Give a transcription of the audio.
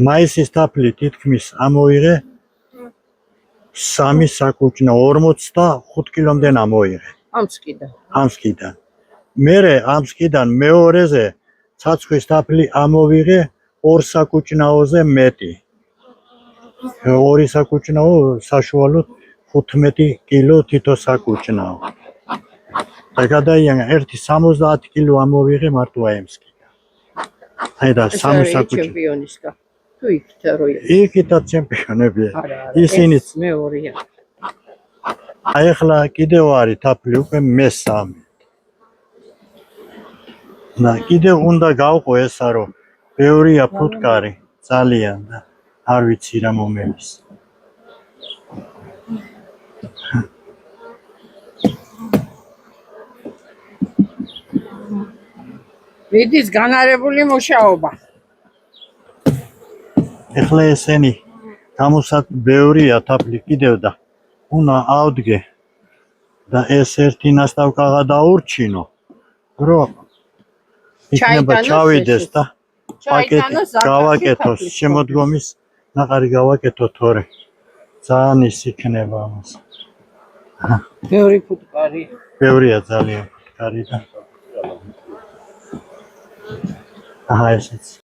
მაისის თაფლი თითქმის ამოიღე 3 საკუჭნა 45 კილომდენ ამოიღე. ამსკიდან. მერე ამსკიდან მეორეზე ცაცხვის თაფლი ამოვიღე 2 საკუჭნაოზე მეტი. 2 საკუჭნაო საშუალოდ 15 კილო თითო საკუჭნაო. და გადაიანა 1 70 კილო ამოვიღე მარტო აემსკიდან. აი და 3 საკუჭი. ჩემპიონის და თუ იქით რო იქითაც ჩემპიონებია. ისინიც მეორეა. აი ახლა კიდევ არის თაფლი უკვე მესამე. და კიდევ უნდა გავყო ესა რომ ბევრია ფუტკარი ძალიან და არ ვიცი რა მომელის. მიდის განარებული მუშაობა. ეხლა ესენი გამოსად ბევრია თაფლი კიდევ და უნდა ავდგე და ეს ერთი ნასტავკაღა დაურჩინო რომ იქნება ჩავიდეს და პაკეტი გავაკეთოს შემოდგომის ნაყარი გავაკეთო თორე ძალიან ის იქნება ამას. ბევრი ფუტკარი. ბევრია ძალიან ფუტკარი და აჰა ესეც